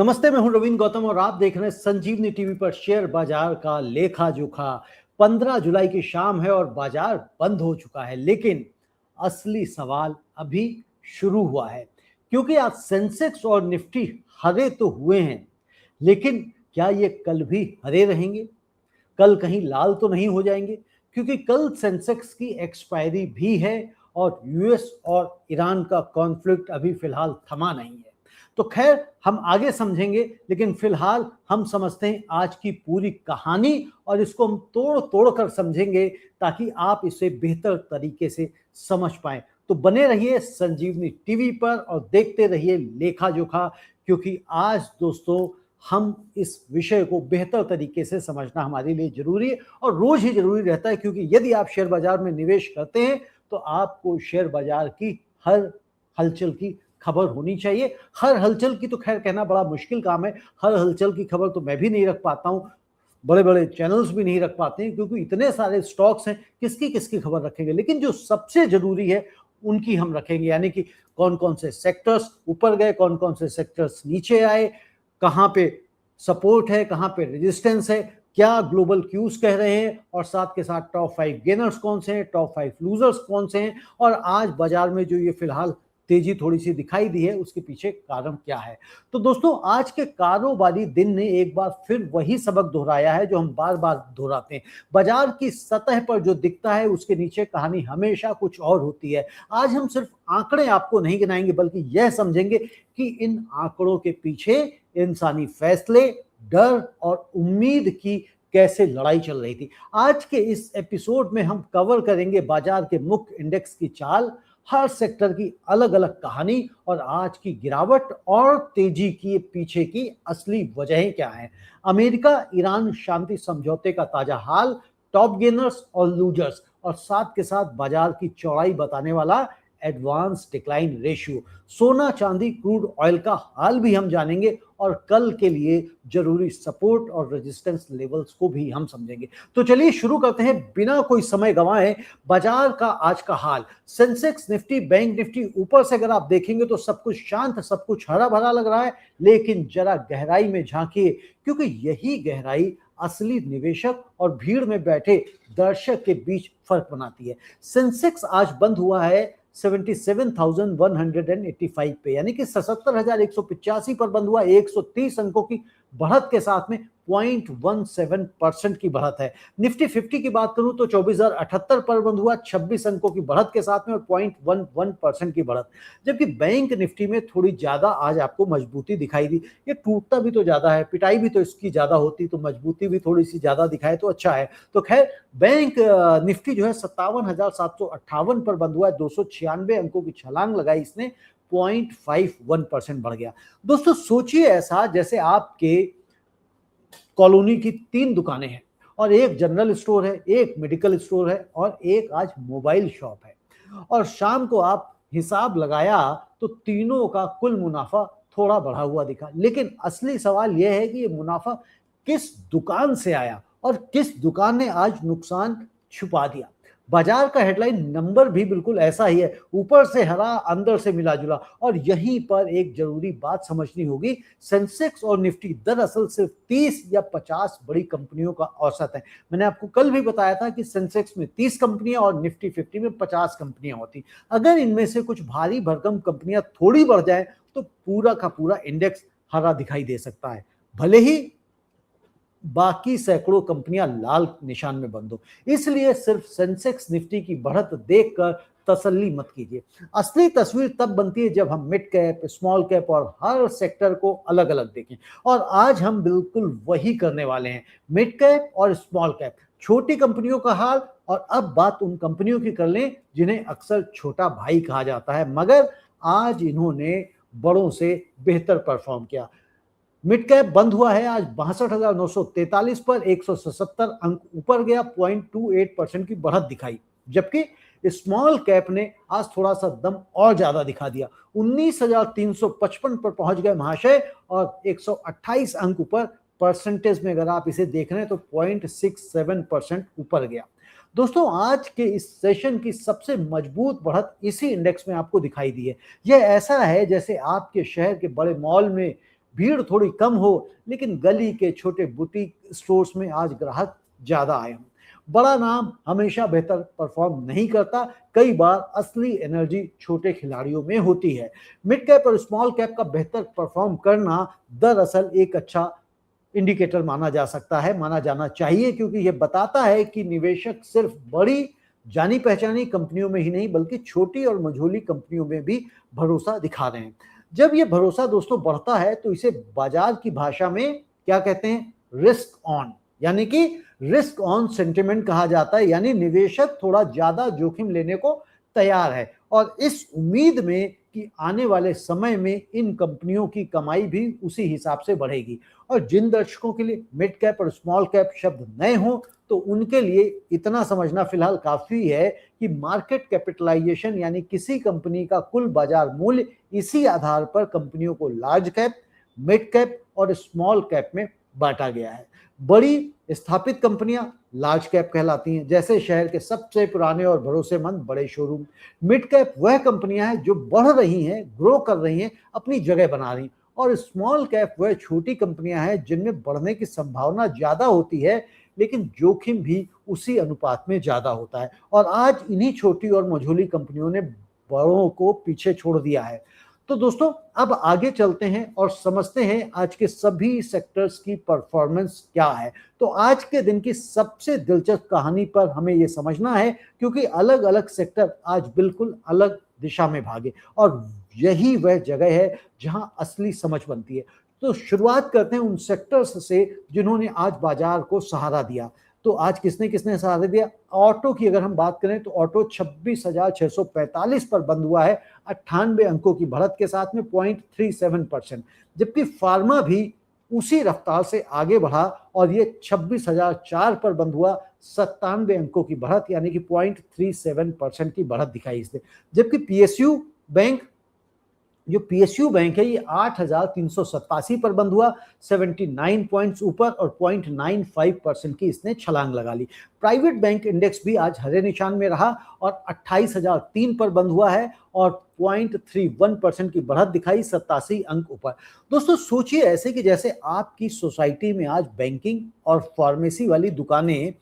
नमस्ते, मैं हूं रवीन गौतम और आप देख रहे हैं संजीवनी टीवी पर शेयर बाजार का लेखा जोखा। 15 जुलाई की शाम है और बाजार बंद हो चुका है, लेकिन असली सवाल अभी शुरू हुआ है। क्योंकि आज सेंसेक्स और निफ्टी हरे तो हुए हैं, लेकिन क्या ये कल भी हरे रहेंगे? कल कहीं लाल तो नहीं हो जाएंगे? क्योंकि कल सेंसेक्स की एक्सपायरी भी है और यूएस और ईरान का कॉन्फ्लिक्ट अभी फिलहाल थमा नहीं है। तो खैर, हम आगे समझेंगे, लेकिन फिलहाल हम समझते हैं आज की पूरी कहानी और इसको हम तोड़ तोड़ कर समझेंगे ताकि आप इसे बेहतर तरीके से समझ पाएं। तो बने रहिए संजीवनी टीवी पर और देखते रहिए लेखा जोखा, क्योंकि आज दोस्तों हम इस विषय को बेहतर तरीके से समझना हमारे लिए जरूरी है और रोज ही जरूरी रहता है। क्योंकि यदि आप शेयर बाजार में निवेश करते हैं तो आपको शेयर बाजार की हर हलचल की खबर होनी चाहिए। हर हलचल की तो खैर कहना बड़ा मुश्किल काम है, हर हलचल की खबर तो मैं भी नहीं रख पाता हूँ, बड़े बड़े चैनल्स भी नहीं रख पाते हैं, क्योंकि इतने सारे स्टॉक्स हैं, किसकी किसकी खबर रखेंगे। लेकिन जो सबसे जरूरी है उनकी हम रखेंगे, यानी कि कौन कौन से सेक्टर्स ऊपर गए, कौन कौन से सेक्टर्स नीचे आए, कहाँ पे सपोर्ट है, कहाँ पे रेजिस्टेंस है, क्या ग्लोबल क्यूज कह रहे हैं, और साथ के साथ टॉप 5 गेनर्स कौन से हैं, टॉप 5 लूजर्स कौन से हैं, और आज बाजार में जो ये फिलहाल तेजी थोड़ी सी दिखाई दी है उसके पीछे कारण क्या है। तो दोस्तों, आज के कारोबारी दिन ने एक बार फिर वही सबक दोहराया है जो हम बार बार दोहराते हैं। बाजार की सतह पर जो दिखता है उसके नीचे कहानी हमेशा कुछ और होती है। आज हम सिर्फ आंकड़े आपको नहीं गिनाएंगे, बल्कि यह समझेंगे कि इन आंकड़ों के पीछे इंसानी फैसले, डर और उम्मीद की कैसे लड़ाई चल रही थी। आज के इस एपिसोड में हम कवर करेंगे बाजार के मुख्य इंडेक्स की चाल, हर सेक्टर की अलग अलग कहानी और आज की गिरावट और तेजी के पीछे की असली वजहें क्या हैं। अमेरिका ईरान शांति समझौते का ताजा हाल, टॉप गेनर्स और लूजर्स, और साथ के साथ बाजार की चौड़ाई बताने वाला एडवांस डिक्लाइन रेशियो, सोना चांदी क्रूड ऑयल का हाल भी हम जानेंगे और कल के लिए जरूरी सपोर्ट और रेजिस्टेंस लेवल्स को भी हम समझेंगे। तो चलिए शुरू करते हैं बिना कोई समय गंवाए बाजार का आज का हाल। सेंसेक्स, निफ्टी, बैंक निफ्टी ऊपर से अगर आप देखेंगे तो सब कुछ शांत, सब कुछ हरा भरा लग रहा है, लेकिन जरा गहराई में झांकिए, क्योंकि यही गहराई असली निवेशक और भीड़ में बैठे दर्शक के बीच फर्क बनाती है। सेंसेक्स आज बंद हुआ है 77,185 पे, यानी कि 77,185 पर बंद हुआ। 130 अंकों की बढ़त के साथ में 0.17% की बढ़त है। निफ्टी 50 की बात करूं तो 24,078 पर बंद हुआ, 26 अंकों की बढ़त के साथ में और 0.11% की बढ़त। जबकि बैंक निफ्टी में थोड़ी ज्यादा आज आपको मजबूती दिखाई दी। ये टूटता भी तो ज्यादा है, पिटाई भी तो इसकी ज्यादा होती, तो मजबूती भी थोड़ी सी ज्यादा दिखाए तो अच्छा है। तो खैर, बैंक निफ्टी जो है 57,758 पर बंद हुआ है, 296 अंकों की छलांग लगाई इसने, 0.51% बढ़ गया। दोस्तों सोचिए ऐसा जैसे आपके कॉलोनी की 3 दुकानें हैं और एक जनरल स्टोर है, एक मेडिकल स्टोर है और एक आज मोबाइल शॉप है, और शाम को आप हिसाब लगाया तो तीनों का कुल मुनाफा थोड़ा बढ़ा हुआ दिखा। लेकिन असली सवाल यह है कि ये मुनाफा किस दुकान से आया और किस दुकान ने आज नुकसान छुपा दिया। बाजार का हेडलाइन नंबर भी बिल्कुल ऐसा ही है, ऊपर से हरा अंदर से मिला जुला। और यहीं पर एक जरूरी बात समझनी होगी, सेंसेक्स और निफ्टी दरअसल सिर्फ 30 या 50 बड़ी कंपनियों का औसत है। मैंने आपको कल भी बताया था कि सेंसेक्स में 30 कंपनियां और निफ्टी 50 में 50 कंपनियां होती। अगर इनमें से कुछ भारी भरकम कंपनियां थोड़ी बढ़ जाए तो पूरा का पूरा इंडेक्स हरा दिखाई दे सकता है, भले ही बाकी सैकड़ों कंपनियां लाल निशान में बंद हो। इसलिए सिर्फ सेंसेक्स निफ्टी की बढ़त देखकर तसल्ली मत कीजिए। असली तस्वीर तब बनती है जब हम मिड कैप, स्मॉल कैप और हर सेक्टर को अलग अलग देखें, और आज हम बिल्कुल वही करने वाले हैं। मिड कैप और स्मॉल कैप, छोटी कंपनियों का हाल, और अब बात उन कंपनियों की कर लें जिन्हें अक्सर छोटा भाई कहा जाता है, मगर आज इन्होंने बड़ों से बेहतर परफॉर्म किया। मिड कैप बंद हुआ है आज 62,943 पर, 177 अंक ऊपर गया, 0.28% की बढ़त दिखाई। जबकि स्मॉल कैप ने आज थोड़ा सा दम और ज्यादा दिखा दिया, 19,355 पर पहुंच गए महाशय, और 128 अंक ऊपर। परसेंटेज में अगर आप इसे देख रहे हैं तो 0.67% ऊपर गया। दोस्तों, आज के इस सेशन की सबसे मजबूत बढ़त इसी इंडेक्स में आपको दिखाई दी है। यह ऐसा है जैसे आपके शहर के बड़े मॉल में भीड़ थोड़ी कम हो, लेकिन गली के छोटे बुटीक स्टोर्स में आज ग्राहक ज्यादा आए हों। बड़ा नाम हमेशा बेहतर परफॉर्म नहीं करता, कई बार असली एनर्जी छोटे खिलाड़ियों में होती है। मिड कैप और स्मॉल कैप का बेहतर परफॉर्म करना दरअसल एक अच्छा इंडिकेटर माना जाना चाहिए, क्योंकि यह बताता है कि निवेशक सिर्फ बड़ी जानी पहचानी कंपनियों में ही नहीं बल्कि छोटी और मझोली कंपनियों में भी भरोसा दिखा रहे हैं। जब ये भरोसा दोस्तों बढ़ता है तो इसे बाजार की भाषा में क्या कहते हैं, रिस्क ऑन, यानी कि रिस्क ऑन सेंटिमेंट कहा जाता है, यानी निवेशक थोड़ा ज्यादा जोखिम लेने को तैयार है और इस उम्मीद में कि आने वाले समय में इन कंपनियों की कमाई भी उसी हिसाब से बढ़ेगी। और जिन दर्शकों के लिए मिड कैप और स्मॉल कैप शब्द नए हों तो उनके लिए इतना समझना फिलहाल काफी है कि मार्केट कैपिटलाइजेशन यानी किसी कंपनी का कुल बाजार मूल्य, इसी आधार पर कंपनियों को लार्ज कैप, मिड कैप और स्मॉल कैप में बांटा गया है। बड़ी स्थापित कंपनियां लार्ज कैप कहलाती हैं, जैसे शहर के सबसे पुराने और भरोसेमंद बड़े शोरूम। मिड कैप वह कंपनियां हैं जो बढ़ रही हैं, ग्रो कर रही हैं, अपनी जगह बना रही हैं। और स्मॉल कैप वह छोटी कंपनियां हैं जिनमें बढ़ने की संभावना ज्यादा होती है, लेकिन जोखिम भी उसी अनुपात में ज्यादा होता है। और आज इन्हीं छोटी और मझोली कंपनियों ने बड़ों को पीछे छोड़ दिया है। तो दोस्तों अब आगे चलते हैं और समझते हैं आज के सभी सेक्टर्स की परफॉर्मेंस क्या है। तो आज के दिन की सबसे दिलचस्प कहानी पर हमें यह समझना है, क्योंकि अलग अलग सेक्टर आज बिल्कुल अलग दिशा में भागे और यही वह जगह है जहां असली समझ बनती है। तो शुरुआत करते हैं उन सेक्टर्स से जिन्होंने आज बाजार को सहारा दिया। तो आज किसने किसने सहारा दिया? ऑटो की अगर हम बात करें तो ऑटो 26,645 पर बंद हुआ है 98 अंकों की बढ़त के साथ में 0.37%। जबकि फार्मा भी उसी रफ्तार से आगे बढ़ा और ये 26,004 पर बंद हुआ 97 अंकों की बढ़त यानी कि 0.37% की बढ़त दिखाई इसने। जबकि पीएसयू बैंक है ये 8,387 पर बंद हुआ 79 पॉइंट्स ऊपर और 0.95% की इसने छलांग लगा ली। प्राइवेट बैंक इंडेक्स भी आज हरे निशान में रहा और 28,003 पर बंद हुआ है और 0.31% की बढ़त दिखाई 87 अंक ऊपर। दोस्तों सोचिए ऐसे कि जैसे आपकी सोसाइटी में आज बैंकिंग और फार्मेसी वाली दुकानें,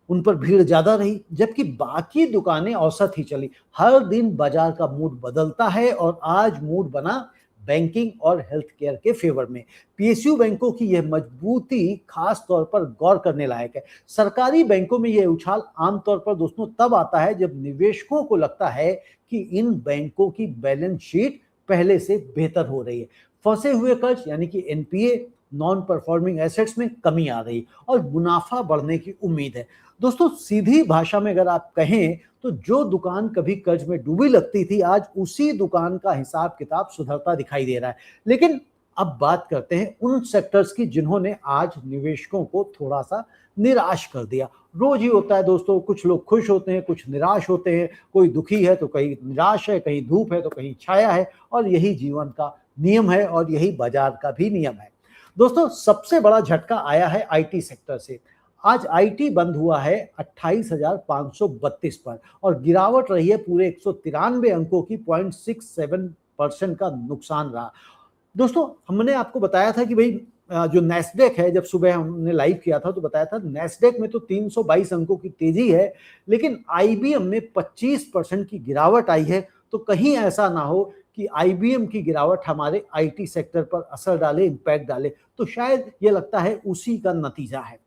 उन पर भीड़ ज्यादा रही जबकि बाकी दुकानें औसत ही चली। हर दिन बाजार का मूड बदलता है और आज मूड बना बैंकिंग और हेल्थ केयर के फेवर में। पीएसयू बैंकों की यह मजबूती खास तौर पर गौर करने लायक है। सरकारी बैंकों में यह उछाल आमतौर पर दोस्तों तब आता है जब निवेशकों को लगता है कि इन बैंकों की बैलेंस शीट पहले से बेहतर हो रही है। फंसे हुए कर्ज यानी कि एनपीए, नॉन परफॉर्मिंग एसेट्स में कमी आ रही और मुनाफा बढ़ने की उम्मीद है। दोस्तों सीधी भाषा में अगर आप कहें तो जो दुकान कभी कर्ज में डूबी लगती थी आज उसी दुकान का हिसाब किताब सुधरता दिखाई दे रहा है। लेकिन अब बात करते हैं उन सेक्टर्स की जिन्होंने आज निवेशकों को थोड़ा सा निराश कर दिया। रोज ही होता है दोस्तों, कुछ लोग खुश होते हैं, कुछ निराश होते हैं, कोई दुखी है तो कहीं निराश है, कहीं धूप है तो कहीं छाया है और यही जीवन का नियम है और यही बाजार का भी नियम है। दोस्तों सबसे बड़ा झटका आया है आईटी सेक्टर से। आज आईटी बंद हुआ है 28,532 पर और गिरावट रही है पूरे 193 अंकों की, 0.67% का नुकसान रहा। दोस्तों हमने आपको बताया था कि भाई जो नैस्डैक है, जब सुबह हमने लाइव किया था तो बताया था नैस्डैक में तो 322 अंकों की तेजी है, लेकिन आईबीएम में 25% की गिरावट आई है। तो कहीं ऐसा ना हो कि आईबीएम की गिरावट हमारे आईटी सेक्टर पर असर डाले, इंपैक्ट डाले, तो शायद ये लगता है उसी का नतीजा है।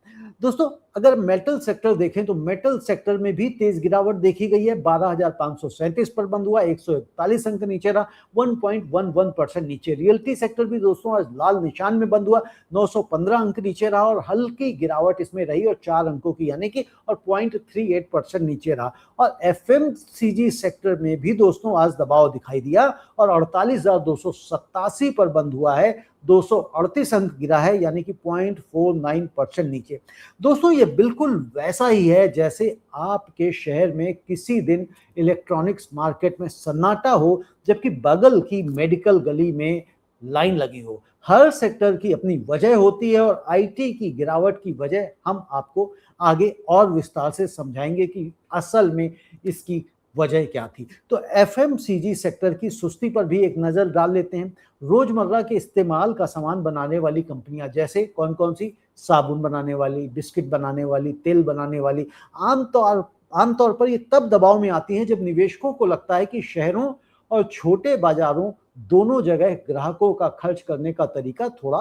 दोस्तों अगर मेटल सेक्टर देखें तो मेटल सेक्टर में भी तेज गिरावट देखी गई है। 12,537 पर बंद हुआ, 141 अंक नीचे रहा, 1.11% नीचे। रियल्टी सेक्टर भी दोस्तों आज लाल निशान में बंद हुआ, 915 अंक नीचे रहा और हल्की गिरावट इसमें रही और 4 अंकों की यानी कि और 0.38% नीचे रहा। और एफएमसीजी सेक्टर में भी दोस्तों आज दबाव दिखाई दिया और 48,287 पर बंद हुआ है, 238 अंक गिरा है यानी कि 0.49% नीचे। दोस्तों ये बिल्कुल वैसा ही है जैसे आपके शहर में किसी दिन इलेक्ट्रॉनिक्स मार्केट में सन्नाटा हो जबकि बगल की मेडिकल गली में लाइन लगी हो। हर सेक्टर की अपनी वजह होती है और आईटी की गिरावट की वजह हम आपको आगे और विस्तार से समझाएंगे कि असल में इसकी वजह क्या थी। तो एफएमसीजी सेक्टर की सुस्ती पर भी एक नजर डाल लेते हैं। रोजमर्रा के इस्तेमाल का सामान बनाने वाली कंपनियां जैसे कौन कौन सी, साबुन बनाने वाली, बिस्किट बनाने वाली, तेल बनाने वाली, आमतौर आमतौर पर ये तब दबाव में आती हैं जब निवेशकों को लगता है कि शहरों और छोटे बाजारों दोनों जगह ग्राहकों का खर्च करने का तरीका थोड़ा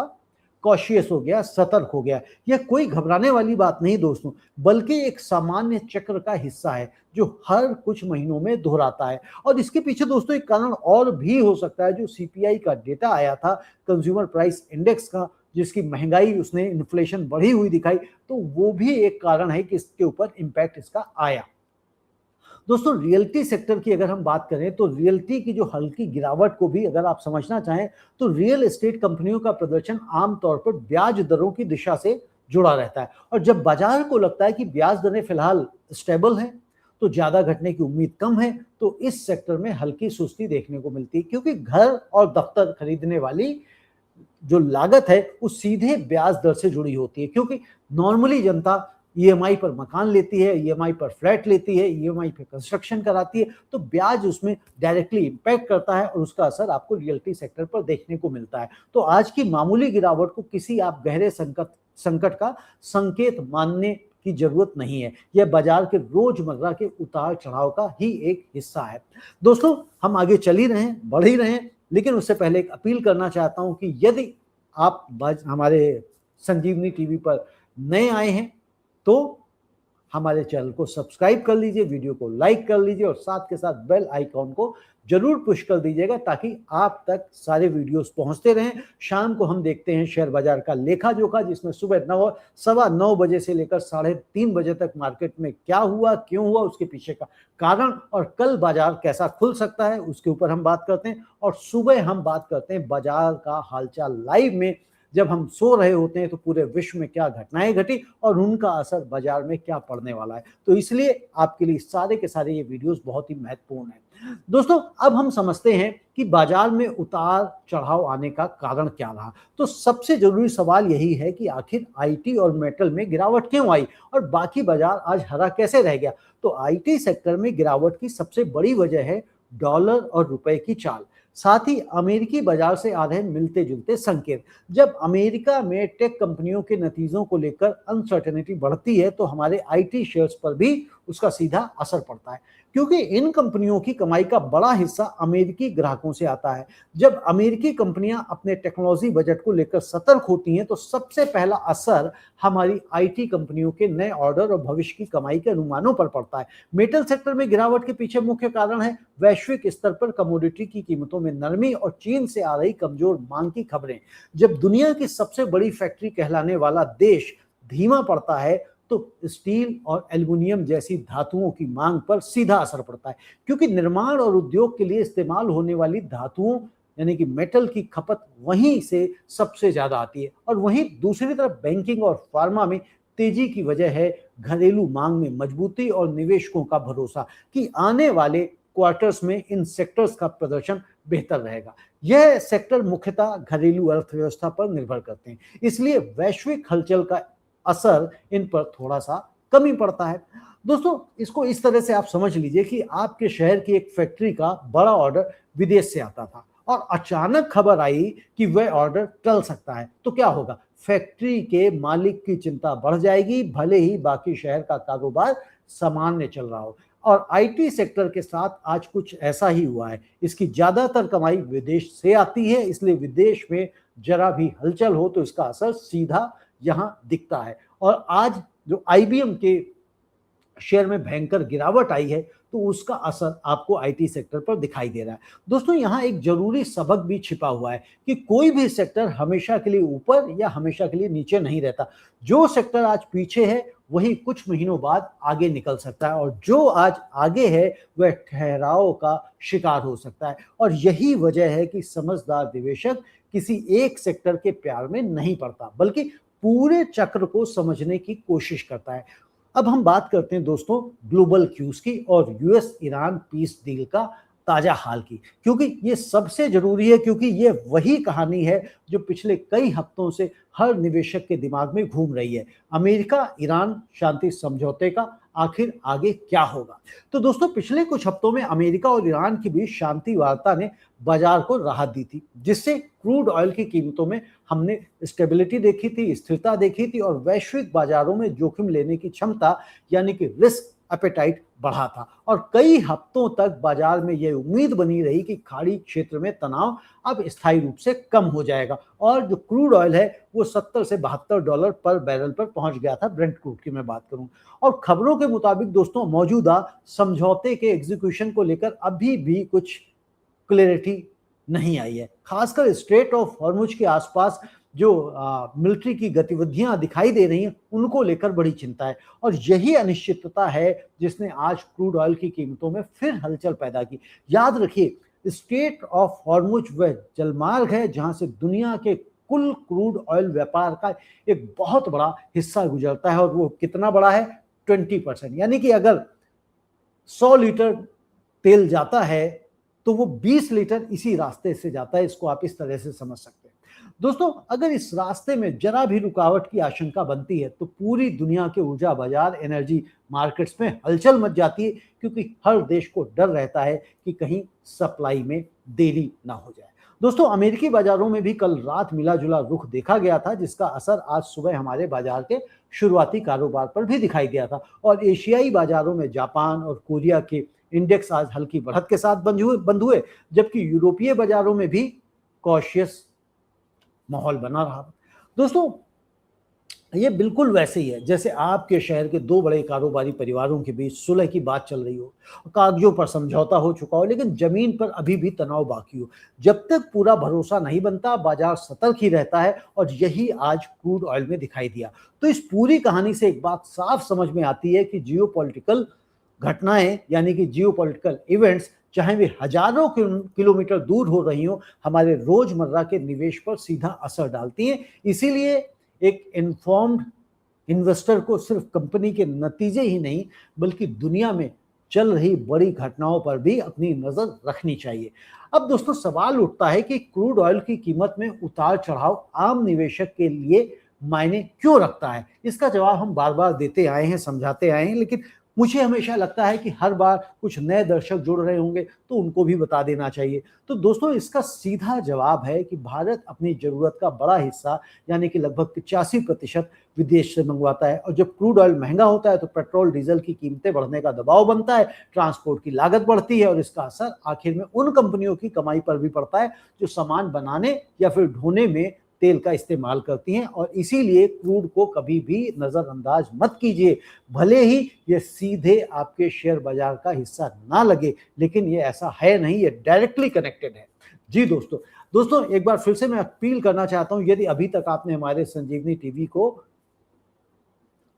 कॉशियस हो गया, सतर्क हो गया। यह कोई घबराने वाली बात नहीं दोस्तों, बल्कि एक सामान्य चक्र का हिस्सा है जो हर कुछ महीनों में दोहराता है। और इसके पीछे दोस्तों एक कारण और भी हो सकता है। जो सीपीआई का डेटा आया था, कंज्यूमर प्राइस इंडेक्स का, जिसकी महंगाई उसने इन्फ्लेशन बढ़ी हुई दिखाई, तो वो भी एक कारण है कि इसके ऊपर इम्पैक्ट इसका आया। दोस्तों रियल्टी सेक्टर की अगर हम बात करें तो रियल्टी की जो हल्की गिरावट को भी अगर आप समझना चाहें तो रियल एस्टेट कंपनियों का प्रदर्शन आमतौर पर ब्याज दरों की दिशा से जुड़ा रहता है। और जब बाजार को लगता है कि ब्याज दरें फिलहाल स्टेबल हैं, तो ज्यादा घटने की उम्मीद कम है, तो इस सेक्टर में हल्की सुस्ती देखने को मिलती है, क्योंकि घर और दफ्तर खरीदने वाली जो लागत है वो सीधे ब्याज दर से जुड़ी होती है। क्योंकि नॉर्मली जनता ईएमआई पर मकान लेती है, ईएमआई पर फ्लैट लेती है, ईएमआई पे कंस्ट्रक्शन कराती है, तो ब्याज उसमें डायरेक्टली इंपैक्ट करता है और उसका असर आपको रियल्टी सेक्टर पर देखने को मिलता है। तो आज की मामूली गिरावट को किसी आप गहरे संकट का संकेत मानने की जरूरत नहीं है। यह बाजार के रोजमर्रा के उतार चढ़ाव का ही एक हिस्सा है। दोस्तों हम आगे चल ही रहे हैं, बढ़ ही रहे हैं, लेकिन उससे पहले एक अपील करना चाहता हूं कि यदि आप हमारे संजीवनी टीवी पर नए आए हैं तो हमारे चैनल को सब्सक्राइब कर लीजिए, वीडियो को लाइक कर लीजिए और साथ के साथ बेल आइकॉन को जरूर पुश कर दीजिएगा ताकि आप तक सारे वीडियोस पहुंचते रहें। शाम को हम देखते हैं शेयर बाजार का लेखा जोखा, जिसमें सुबह 9 सवा 9 बजे से लेकर 3:30 बजे तक मार्केट में क्या हुआ, क्यों हुआ, उसके पीछे का कारण और कल बाजार कैसा खुल सकता है उसके ऊपर हम बात करते हैं। और सुबह हम बात करते हैं बाजार का हालचाल लाइव में, जब हम सो रहे होते हैं तो पूरे विश्व में क्या घटनाएं घटी और उनका असर बाजार में क्या पड़ने वाला है। तो इसलिए आपके लिए सारे के सारे ये वीडियोस बहुत ही महत्वपूर्ण हैं। दोस्तों अब हम समझते हैं कि बाजार में उतार चढ़ाव आने का कारण क्या रहा। तो सबसे जरूरी सवाल यही है कि आखिर आईटी और मेटल में गिरावट क्यों आई और बाकी बाजार आज हरा कैसे रह गया। तो आईटी सेक्टर में गिरावट की सबसे बड़ी वजह है डॉलर और रुपए की चाल, साथ ही अमेरिकी बाजार से आ रहे मिलते जुलते संकेत। जब अमेरिका में टेक कंपनियों के नतीजों को लेकर अनसर्टेनिटी बढ़ती है तो हमारे आईटी शेयर्स पर भी उसका सीधा असर पड़ता है, क्योंकि इन कंपनियों की कमाई का बड़ा हिस्सा अमेरिकी ग्राहकों से आता है। जब अमेरिकी कंपनियां अपने टेक्नोलॉजी बजट को लेकर सतर्क होती हैं तो सबसे पहला असर हमारी आईटी कंपनियों के नए ऑर्डर और भविष्य की कमाई के अनुमानों पर पड़ता है। मेटल सेक्टर में गिरावट के पीछे मुख्य कारण है वैश्विक स्तर पर कमोडिटी की कीमतों में नरमी और चीन से आ रही कमजोर मांग की खबरें। जब दुनिया की सबसे बड़ी फैक्ट्री कहलाने वाला देश धीमा पड़ता है तो स्टील और एल्युमिनियम जैसी धातुओं की मांग पर सीधा असर पड़ता है, क्योंकि निर्माण और उद्योग के लिए इस्तेमाल होने वाली धातुओं यानी कि मेटल की खपत वहीं से सबसे ज्यादा आती है। और वहीं दूसरी तरफ बैंकिंग और फार्मा में तेजी की वजह है घरेलू मांग में मजबूती और निवेशकों का भरोसा कि आने वाले क्वार्टर्स में इन सेक्टर्स का प्रदर्शन बेहतर रहेगा। यह सेक्टर मुख्यतः घरेलू अर्थव्यवस्था पर निर्भर करते हैं, इसलिए वैश्विक हलचल का असर इन पर थोड़ा सा कम ही पड़ता है। दोस्तों इसको इस तरह से आप समझ लीजिए कि आपके शहर की एक फैक्ट्री का बड़ा ऑर्डर विदेश से आता था और अचानक खबर आई कि वह ऑर्डर टल सकता है, तो क्या होगा? फैक्ट्री के मालिक की चिंता बढ़ जाएगी, भले ही बाकी शहर का कारोबार सामान्य चल रहा हो। और आईटी सेक्टर के साथ आज कुछ ऐसा ही हुआ है। इसकी ज्यादातर कमाई विदेश से आती है, इसलिए विदेश में जरा भी हलचल हो तो इसका असर सीधा यहां दिखता है। और आज जो आईबीएम के शेयर में भयंकर गिरावट आई है तो उसका असर आपको आईटी सेक्टर पर दिखाई दे रहा है। दोस्तों यहाँ एक जरूरी सबक भी छिपा हुआ है कि कोई भी सेक्टर हमेशा के लिए ऊपर या हमेशा के लिए नीचे नहीं रहता। जो सेक्टर आज पीछे है वही कुछ महीनों बाद आगे निकल सकता है और जो आज आगे है वह ठहराव का शिकार हो सकता है। और यही वजह है कि समझदार निवेशक किसी एक सेक्टर के प्यार में नहीं पड़ता, बल्कि पूरे चक्र को समझने की कोशिश करता है। अब हम बात करते हैं दोस्तों ग्लोबल क्यूज की और यूएस ईरान पीस डील का ताजा हाल की, क्योंकि ये सबसे जरूरी है, क्योंकि ये वही कहानी है जो पिछले कई हफ्तों से हर निवेशक के दिमाग में घूम रही है। अमेरिका ईरान शांति समझौते का आखिर आगे क्या होगा। तो दोस्तों पिछले कुछ हफ्तों में अमेरिका और ईरान के बीच शांति वार्ता ने बाजार को राहत दी थी, जिससे क्रूड ऑयल की कीमतों में हमने स्टेबिलिटी देखी थी, स्थिरता देखी थी और वैश्विक बाजारों में जोखिम लेने की क्षमता यानी कि रिस्क एपेटाइट बढ़ा था। और कई हफ्तों तक बाजार में यह उम्मीद बनी रही कि खाड़ी क्षेत्र में तनाव अब स्थायी रूप से कम हो जाएगा और जो क्रूड ऑयल है वो 70 से $72 पर बैरल पर पहुंच गया था, ब्रेंट क्रूड की मैं बात करूं। और खबरों के मुताबिक दोस्तों मौजूदा समझौते के एग्जीक्यूशन को लेकर अभी भी कुछ क्लैरिटी नहीं आई है। खासकर स्ट्रेट ऑफ हॉर्मुज के आसपास जो मिलिट्री की गतिविधियां दिखाई दे रही हैं उनको लेकर बड़ी चिंता है और यही अनिश्चितता है जिसने आज क्रूड ऑयल की कीमतों में फिर हलचल पैदा की। याद रखिए स्ट्रेट ऑफ हॉर्मुज वह जलमार्ग है जहां से दुनिया के कुल क्रूड ऑयल व्यापार का एक बहुत बड़ा हिस्सा गुजरता है और वो कितना बड़ा है 20%। यानी कि अगर 100 लीटर तेल जाता है तो वो 20 लीटर इसी रास्ते से जाता है। इसको आप इस तरह से समझ सकते हैं। दोस्तों अगर इस रास्ते में जरा भी रुकावट की आशंका बनती है तो पूरी दुनिया के ऊर्जा बाजार एनर्जी मार्केट्स में हलचल मच जाती है, क्योंकि हर देश को डर रहता है कि कहीं सप्लाई में देरी ना हो जाए। दोस्तों अमेरिकी बाजारों में भी कल रात मिला जुला रुख देखा गया था, जिसका असर आज सुबह हमारे बाजार के शुरुआती कारोबार पर भी दिखाई दिया था। और एशियाई बाजारों में जापान और कोरिया के इंडेक्स आज हल्की बढ़त के साथ बंद हुए, जबकि यूरोपीय बाजारों में भी कॉशियस माहौल बना रहा। दोस्तों ये बिल्कुल वैसे ही है जैसे आपके शहर के दो बड़े कारोबारी परिवारों के बीच सुलह की बात चल रही हो, कागजों पर समझौता हो चुका हो, लेकिन जमीन पर अभी भी तनाव बाकी हो। जब तक पूरा भरोसा नहीं बनता बाजार सतर्क ही रहता है और यही आज क्रूड ऑयल में दिखाई दिया। तो इस पूरी कहानी से एक बात साफ समझ में आती है कि जियोपॉलिटिकल घटनाएं यानी कि जियोपॉलिटिकल इवेंट्स चाहे वे हजारों किलोमीटर दूर हो रही हो, हमारे रोजमर्रा के निवेश पर सीधा असर डालती हैं। इसीलिए एक इन्फॉर्म्ड इन्वेस्टर को सिर्फ कंपनी के नतीजे ही नहीं बल्कि दुनिया में चल रही बड़ी घटनाओं पर भी अपनी नजर रखनी चाहिए। अब दोस्तों सवाल उठता है कि क्रूड ऑयल की कीमत में उतार चढ़ाव आम निवेशक के लिए मायने क्यों रखता है। इसका जवाब हम बार बार देते आए हैं, समझाते आए हैं, लेकिन मुझे हमेशा लगता है कि हर बार कुछ नए दर्शक जुड़ रहे होंगे तो उनको भी बता देना चाहिए। तो दोस्तों इसका सीधा जवाब है कि भारत अपनी जरूरत का बड़ा हिस्सा यानी कि लगभग 85% विदेश से मंगवाता है और जब क्रूड ऑयल महंगा होता है तो पेट्रोल डीजल की कीमतें बढ़ने का दबाव बनता है, ट्रांसपोर्ट की लागत बढ़ती है और इसका असर आखिर में उन कंपनियों की कमाई पर भी पड़ता है जो सामान बनाने या फिर ढोने में तेल का इस्तेमाल करती हैं। और इसीलिए क्रूड को कभी भी नजरअंदाज मत कीजिए, भले ही ये सीधे आपके शेयर बाजार का हिस्सा ना लगे, लेकिन ये ऐसा है नहीं, ये डायरेक्टली कनेक्टेड है। जी दोस्तों एक बार फिर से मैं अपील करना चाहता हूं, यदि अभी तक आपने हमारे संजीवनी टीवी को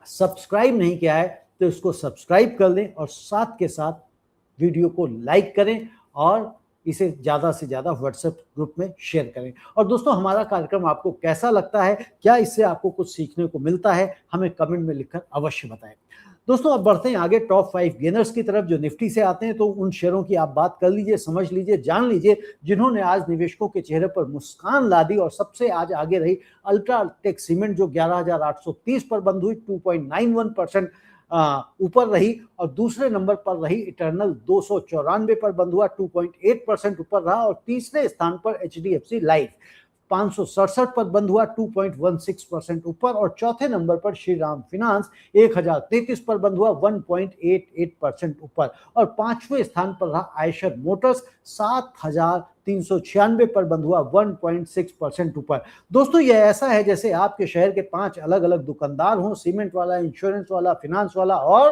सब्सक्राइब नहीं किया है तो इसको सब्सक्राइब कर लें और साथ के साथ वीडियो को लाइक करें और इसे ज़्यादा से ज़्यादा व्हाट्सएप ग्रुप में शेयर करें। और दोस्तों हमारा कार्यक्रम आपको कैसा लगता है, क्या इससे आपको कुछ सीखने को मिलता है, हमें कमेंट में लिखकर अवश्य बताएं। दोस्तों अब बढ़ते हैं आगे टॉप 5 गेनर्स की तरफ जो निफ्टी से आते हैं। तो उन शेयरों की आप बात कर लीजिए, समझ लीजिए, जान लीजिए जिन्होंने आज निवेशकों के चेहरे पर मुस्कान ला दी। और सबसे आज आगे रही अल्ट्राटेक सीमेंट जो 11,830 पर बंद हुई, 2.91% ऊपर रही। और दूसरे नंबर पर रही इटर्नल 294 पर बंद हुआ, 2.8% ऊपर रहा। और तीसरे स्थान पर एचडीएफसी लाइफ 567 पर बंद हुआ, 2.16% ऊपर। और चौथे नंबर पर श्रीराम फिनांस 1033 पर बंद हुआ, 1.88% ऊपर। और पांचवें स्थान पर रहा आयशर मोटर्स 7396 पर बंद हुआ, 1.6% ऊपर। दोस्तों ये ऐसा है जैसे आपके शहर के 5 अलग अलग दुकानदार हों, सीमेंट वाला, इंश्योरेंस वाला, फिनांस वाला और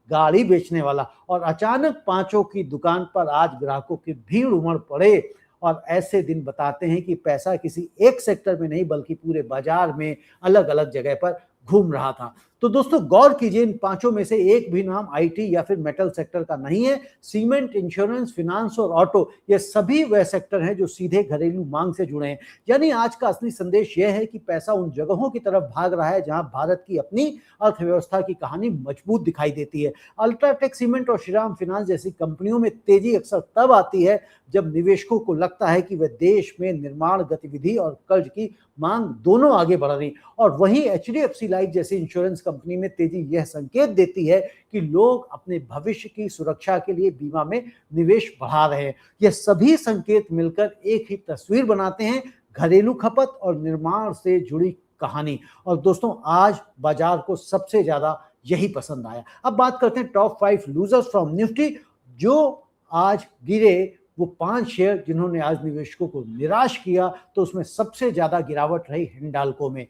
गाड़ी बेचने वाला, और अचानक पांचों की दुकान पर आज ग्राहकों की भीड़ उमड़ पड़े। और ऐसे दिन बताते हैं कि पैसा किसी एक सेक्टर में नहीं बल्कि पूरे बाजार में अलग अलग जगह पर घूम रहा था। तो दोस्तों गौर कीजिए, इन पांचों में से एक भी नाम आईटी या फिर मेटल सेक्टर का नहीं है। सीमेंट, इंश्योरेंस, फिनांस और ऑटो ये सभी वह सेक्टर हैं जो सीधे घरेलू मांग से जुड़े हैं। यानी आज का असली संदेश यह है कि पैसा उन जगहों की तरफ भाग रहा है जहां भारत की अपनी अर्थव्यवस्था की कहानी मजबूत दिखाई देती है। अल्ट्राटेक सीमेंट और श्रीराम फिनांस जैसी कंपनियों में तेजी अक्सर तब आती है जब निवेशकों को लगता है कि वह देश में निर्माण गतिविधि और कर्ज की मांग दोनों आगे बढ़ रही। और वहीं एचडीएफसी लाइफ जैसी इंश्योरेंस कंपनी में तेजी यह संकेत देती है कि लोग अपने भविष्य की सुरक्षा के लिए बीमा में निवेश बढ़ा रहे हैं। ये सभी संकेत मिलकर एक ही तस्वीर बनाते हैं, घरेलू खपत और निर्माण से जुड़ी कहानी। और दोस्तों आज बाजार को सबसे ज्यादा यही पसंद आया। अब बात करते हैं टॉप 5 लूजर्स फ्रॉम निफ्टी। जो आज गिरे वो 5 शेयर जिन्होंने आज निवेशकों को निराश किया, तो उसमें सबसे ज्यादा गिरावट रही हिंडाल्को में।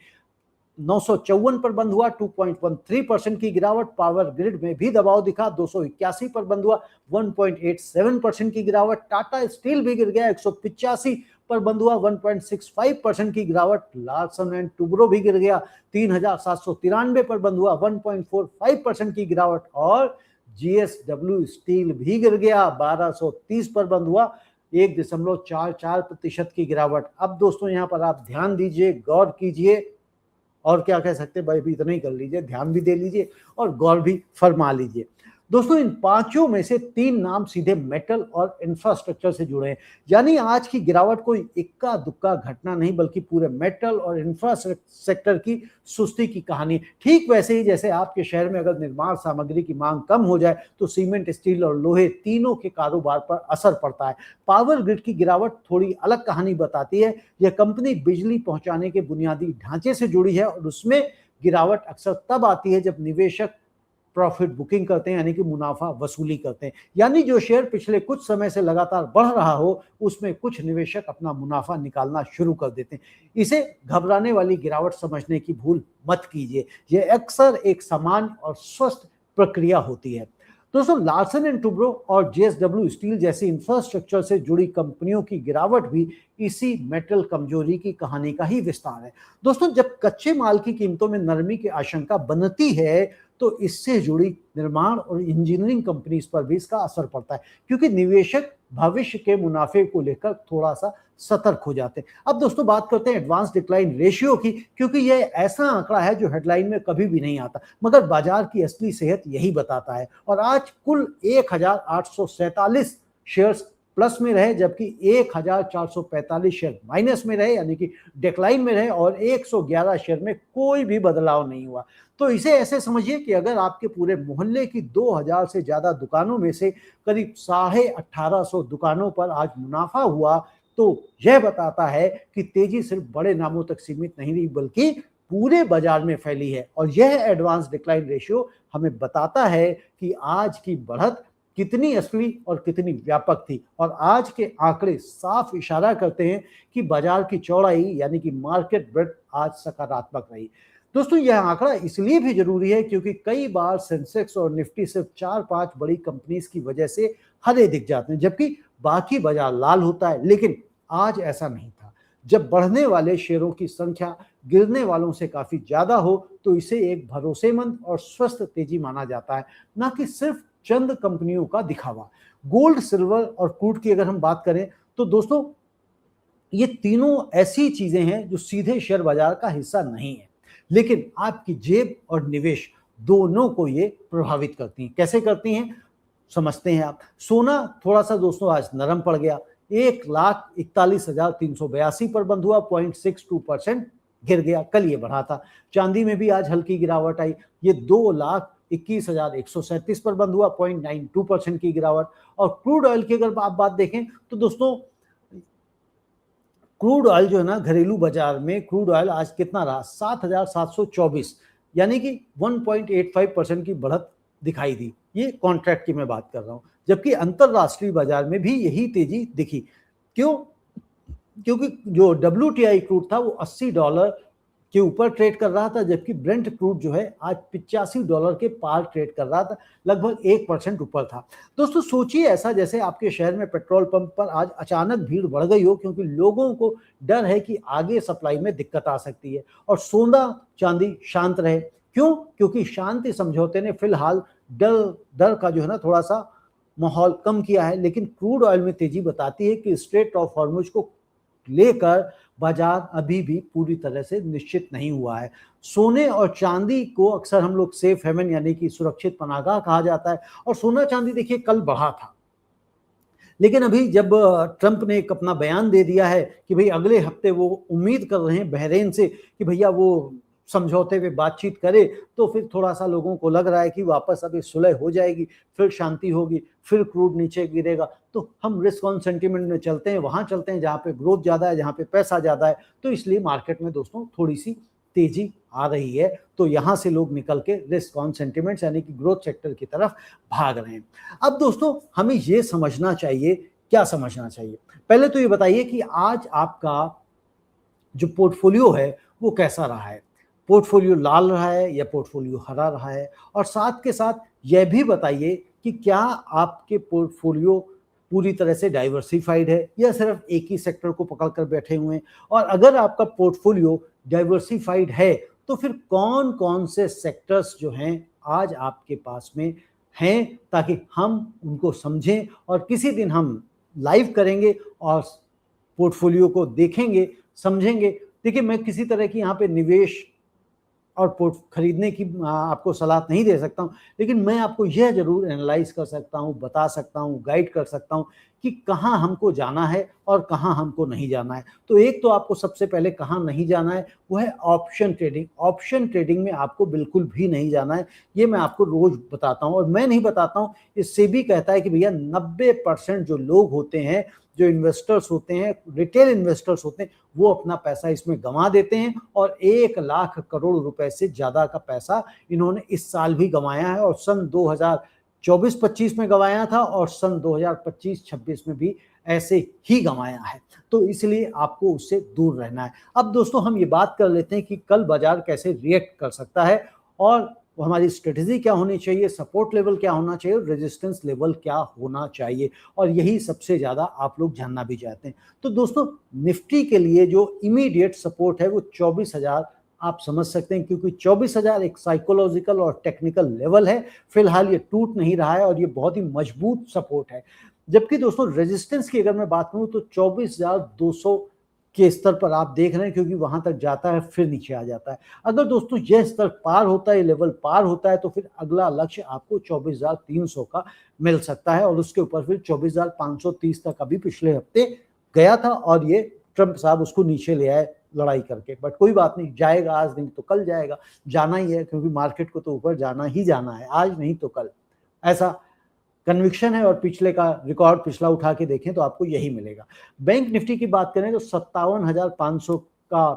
954 पर बंद हुआ, 2.13% की गिरावट। पावर ग्रिड में भी दबाव दिखा, 281 पर बंद हुआ, 1.87% की गिरावट। टाटा स्टील भी गिर गया, 185 पर बंद हुआ, 1.65% की गिरावट। लार्सन एंड टुब्रो भी गिर गया, 3793 पर बंद हुआ, 1.45% की गिरावट। और जीएसडब्ल्यू स्टील भी गिर गया, 1230 पर बंद हुआ, 1.44% की गिरावट। अब दोस्तों यहाँ पर आप ध्यान दीजिए, गौर कीजिए, और क्या कह सकते हैं भाई, भी इतना ही कर लीजिए, ध्यान भी दे लीजिए और गौर भी फरमा लीजिए। दोस्तों इन पांचों में से 3 नाम सीधे मेटल और इंफ्रास्ट्रक्चर से जुड़े हैं। यानी आज की गिरावट कोई इक्का दुक्का घटना नहीं, बल्कि पूरे मेटल और इंफ्रास्ट्रक्चर की सुस्ती की कहानी। ठीक वैसे ही जैसे आपके शहर में अगर निर्माण सामग्री की मांग कम हो जाए तो सीमेंट, स्टील और लोहे तीनों के कारोबार पर असर पड़ता है। पावर ग्रिड की गिरावट थोड़ी अलग कहानी बताती है। यह कंपनी बिजली पहुंचाने के बुनियादी ढांचे से जुड़ी है और उसमें गिरावट अक्सर तब आती है जब निवेशक प्रॉफिट बुकिंग करते हैं, यानी कि मुनाफा वसूली करते हैं। यानी जो शेयर पिछले कुछ समय से लगातार बढ़ रहा हो उसमें कुछ निवेशक अपना मुनाफा निकालना शुरू कर देते हैं। इसे घबराने वाली गिरावट समझने की भूल मत कीजिए, यह अक्सर एक सामान्य और स्वस्थ प्रक्रिया होती है। दोस्तों लार्सन एंड टुब्रो और जेएसडब्ल्यू स्टील जैसी इंफ्रास्ट्रक्चर से जुड़ी कंपनियों की गिरावट भी इसी मेटल कमजोरी की कहानी का ही विस्तार है। दोस्तों जब कच्चे माल की कीमतों में नरमी की आशंका बनती है तो इससे जुड़ी निर्माण और इंजीनियरिंग कंपनीज पर भी इसका असर पड़ता है, क्योंकि निवेशक भविष्य के मुनाफे को लेकर थोड़ा सा सतर्क हो जाते हैं। अब दोस्तों बात करते हैं एडवांस डिक्लाइन रेशियो की, क्योंकि यह ऐसा आंकड़ा है जो हेडलाइन में कभी भी नहीं आता, मगर बाजार की असली सेहत यही बताता है। और आज कुल 1847 शेयर्स प्लस में रहे, जबकि 1445 शेयर माइनस में रहे, यानी कि डिक्लाइन में रहे, और 111 शेयर में कोई भी बदलाव नहीं हुआ। तो इसे ऐसे समझिए कि अगर आपके पूरे मोहल्ले की 2000 से ज्यादा दुकानों में से करीब 1850 दुकानों पर आज मुनाफा हुआ, तो यह बताता है कि तेजी सिर्फ बड़े नामों तक सीमित नहीं रही, बल्कि पूरे बाजार में फैली है। और यह एडवांस डिक्लाइन रेशियो हमें बताता है कि आज की बढ़त कितनी असली और कितनी व्यापक थी। और आज के आंकड़े साफ इशारा करते हैं कि बाजार की चौड़ाई यानी कि मार्केट ब्रेड्थ आज सकारात्मक रही। दोस्तों यह आंकड़ा इसलिए भी जरूरी है क्योंकि कई बार सेंसेक्स और निफ्टी सिर्फ 4-5 बड़ी कंपनीज की वजह से हरे दिख जाते हैं, जबकि बाकी बाजार लाल होता है। लेकिन आज ऐसा नहीं था। जब बढ़ने वाले शेयरों की संख्या गिरने वालों से काफी ज्यादा हो तो इसे एक भरोसेमंद और स्वस्थ तेजी माना जाता है, ना कि सिर्फ चंद कंपनियों का दिखावा। गोल्ड, सिल्वर और क्रूड की अगर हम बात करें तो दोस्तों ये तीनों ऐसी चीजें हैं जो सीधे शेयर बाजार का हिस्सा नहीं है, लेकिन आपकी जेब और निवेश दोनों को ये प्रभावित करती हैं। कैसे करती हैं समझते हैं आप। सोना थोड़ा सा दोस्तों आज नरम पड़ गया, 1,41,382 पर बंद हुआ, 0.62% गिर गया, कल ये बढ़ा था। चांदी में भी आज हल्की गिरावट आई, ये 2,21,137 पर बंद हुआ, 0.92% की गिरावट। और क्रूड ऑयल की अगर आप बात देखें तो दोस्तों क्रूड ऑयल जो है ना, घरेलू बाजार में क्रूड ऑयल आज कितना रहा, 7,724, यानी कि 1.85% की बढ़त दिखाई दी। ये कॉन्ट्रैक्ट की मैं बात कर रहा हूं, जबकि अंतरराष्ट्रीय बाजार में भी यही तेजी दिखी। क्यों? क्योंकि जो WTI क्रूड था वो $80 के ऊपर ट्रेड कर रहा था, जबकि ब्रेंट क्रूड जो है आज $85 के पार ट्रेड कर रहा था, लगभग 1% ऊपर था। दोस्तों सोचिए ऐसा जैसे आपके शहर में पेट्रोल पंप पर आज अचानक भीड़ बढ़ गई हो, क्योंकि लोगों को डर है कि आगे सप्लाई में दिक्कत आ सकती है। और सोना चांदी शांत रहे। क्यों? क्योंकि शांति समझौते ने फिलहाल डर का जो है ना थोड़ा सा माहौल कम किया है। लेकिन क्रूड ऑयल में तेजी बताती है कि स्ट्रेट ऑफ हॉर्मुज को लेकर बाजार अभी भी पूरी तरह से निश्चित नहीं हुआ है। सोने और चांदी को अक्सर हम लोग सेफ हेवन यानी कि सुरक्षित पनाहगाह कहा जाता है। और सोना चांदी देखिए कल बढ़ा था, लेकिन अभी जब ट्रंप ने एक अपना बयान दे दिया है कि भाई अगले हफ्ते वो उम्मीद कर रहे हैं बहरीन से कि भैया वो समझौते पे बातचीत करे तो फिर थोड़ा सा लोगों को लग रहा है कि वापस अभी सुलह हो जाएगी, फिर शांति होगी, फिर क्रूड नीचे गिरेगा। तो हम रिस्क ऑन सेंटिमेंट में चलते हैं, वहां चलते हैं जहां पे ग्रोथ ज्यादा है, जहां पे पैसा ज्यादा है। तो इसलिए मार्केट में दोस्तों थोड़ी सी तेजी आ रही है। तो यहां से लोग निकल के रिस्क ऑन सेंटिमेंट्स यानी कि ग्रोथ सेक्टर की तरफ भाग रहे हैं। अब दोस्तों हमें ये समझना चाहिए, क्या समझना चाहिए, पहले तो ये बताइए कि आज आपका जो पोर्टफोलियो है वो कैसा रहा है। पोर्टफोलियो लाल रहा है या पोर्टफोलियो हरा रहा है, और साथ के साथ यह भी बताइए कि क्या आपके पोर्टफोलियो पूरी तरह से डाइवर्सिफाइड है या सिर्फ एक ही सेक्टर को पकड़ कर बैठे हुए हैं। और अगर आपका पोर्टफोलियो डाइवर्सिफाइड है तो फिर कौन कौन से सेक्टर्स जो हैं आज आपके पास में हैं, ताकि हम उनको समझें और किसी दिन हम लाइव करेंगे और पोर्टफोलियो को देखेंगे, समझेंगे। देखिए, मैं किसी तरह की यहाँ पे निवेश और पोर्ट खरीदने की आपको सलाह नहीं दे सकता हूँ, लेकिन मैं आपको यह जरूर एनालाइज कर सकता हूँ, बता सकता हूँ, गाइड कर सकता हूँ कि कहाँ हमको जाना है और कहाँ हमको नहीं जाना है। तो एक तो आपको सबसे पहले कहाँ नहीं जाना है वो है ऑप्शन ट्रेडिंग। ऑप्शन ट्रेडिंग में आपको बिल्कुल भी नहीं जाना है, ये मैं आपको रोज बताता हूँ। और मैं नहीं बताता हूँ, इससे भी कहता है कि भैया 90% जो लोग होते हैं, जो इन्वेस्टर्स होते हैं, रिटेल इन्वेस्टर्स होते हैं, वो अपना पैसा इसमें गंवा देते हैं। और 1 लाख करोड़ रुपए से ज्यादा का पैसा इन्होंने इस साल भी गंवाया है, और सन 2024-25 में गंवाया था, और सन 2025-26 में भी ऐसे ही गंवाया है। तो इसलिए आपको उससे दूर रहना है। अब दोस्तों हम ये बात कर लेते हैं कि कल बाजार कैसे रिएक्ट कर सकता है, और हमारी स्ट्रेटेजी क्या होनी चाहिए, सपोर्ट लेवल क्या होना चाहिए, रेजिस्टेंस लेवल क्या होना चाहिए, और यही सबसे ज्यादा आप लोग जानना भी चाहते हैं। तो दोस्तों निफ्टी के लिए जो इमीडिएट सपोर्ट है वो 24,000 आप समझ सकते हैं, क्योंकि 24,000 एक साइकोलॉजिकल और टेक्निकल लेवल है। फिलहाल ये टूट नहीं रहा है और ये बहुत ही मजबूत सपोर्ट है। जबकि दोस्तों रेजिस्टेंस की अगर मैं बात करूं तो 24,200 के स्तर पर आप देख रहे हैं, क्योंकि वहां तक जाता है फिर नीचे आ जाता है। अगर दोस्तों यह स्तर पार होता है, लेवल पार होता है, तो फिर अगला लक्ष्य आपको 24,300 का मिल सकता है, और उसके ऊपर फिर 24,530 तक अभी पिछले हफ्ते गया था, और ये ट्रंप साहब उसको नीचे ले आए लड़ाई करके। बट कोई बात नहीं, जाएगा, आज नहीं तो कल जाएगा, जाना ही है, क्योंकि मार्केट को तो ऊपर जाना ही जाना है, आज नहीं तो कल, ऐसा कन्विक्शन है। और पिछले का रिकॉर्ड पिछला उठा के देखें तो आपको यही मिलेगा। बैंक निफ्टी की बात करें तो 57,500 का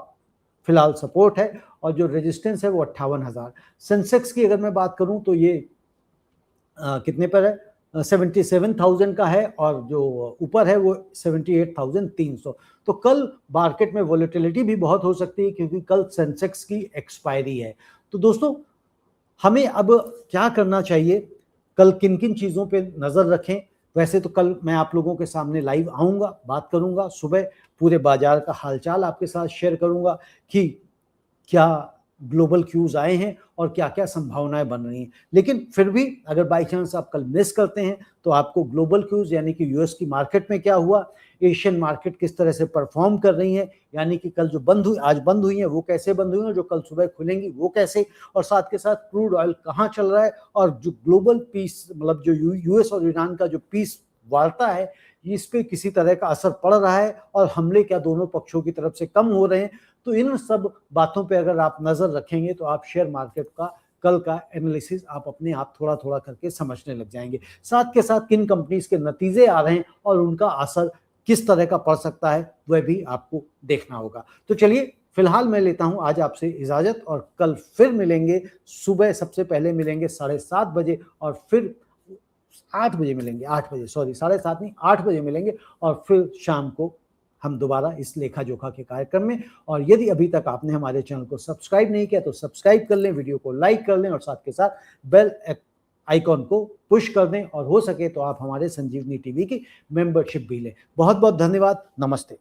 फिलहाल सपोर्ट है, और जो रेजिस्टेंस है वो 58,000। सेंसेक्स की अगर मैं बात करूं तो ये कितने पर है, 77,000 का है, और जो ऊपर है वो 78,300। तो कल मार्केट में वोलेटिलिटी भी बहुत हो सकती है, क्योंकि कल सेंसेक्स की एक्सपायरी है। तो दोस्तों हमें अब क्या करना चाहिए, कल किन किन चीज़ों पे नज़र रखें। वैसे तो कल मैं आप लोगों के सामने लाइव आऊँगा, बात करूँगा, सुबह पूरे बाजार का हालचाल आपके साथ शेयर करूँगा कि क्या ग्लोबल क्यूज आए हैं और क्या क्या संभावनाएं बन रही हैं। लेकिन फिर भी अगर बाई चांस आप कल मिस करते हैं तो आपको ग्लोबल क्यूज यानी कि यूएस की मार्केट में क्या हुआ, एशियन मार्केट किस तरह से परफॉर्म कर रही है, यानी कि कल जो बंद हुई, आज बंद हुई है वो कैसे बंद हुई है, और जो कल सुबह खुलेंगी वो कैसे, और साथ के साथ क्रूड ऑयल कहाँ चल रहा है, और जो ग्लोबल पीस मतलब जो यूएस और ईरान का जो पीस वार्ता है इस पे किसी तरह का असर पड़ रहा है, और हमले क्या दोनों पक्षों की तरफ से कम हो रहे हैं। तो इन सब बातों पे अगर आप नजर रखेंगे तो आप शेयर मार्केट का कल का एनालिसिस आप अपने आप थोड़ा थोड़ा करके समझने लग जाएंगे। साथ के साथ किन कंपनीज के नतीजे आ रहे हैं और उनका असर किस तरह का पड़ सकता है वह भी आपको देखना होगा। तो चलिए फिलहाल मैं लेता हूं आज आपसे इजाजत, और कल फिर मिलेंगे सुबह, सबसे पहले मिलेंगे 7:30 बजे, और फिर 8 बजे मिलेंगे, 8 बजे, सॉरी 7:30 नहीं 8 बजे मिलेंगे, और फिर शाम को हम दोबारा इस लेखा जोखा के कार्यक्रम में। और यदि अभी तक आपने हमारे चैनल को सब्सक्राइब नहीं किया तो सब्सक्राइब कर लें, वीडियो को लाइक कर लें, और साथ के साथ बेल आइकॉन को पुश कर दें, और हो सके तो आप हमारे संजीवनी टीवी की मेंबरशिप भी लें। बहुत बहुत धन्यवाद, नमस्ते।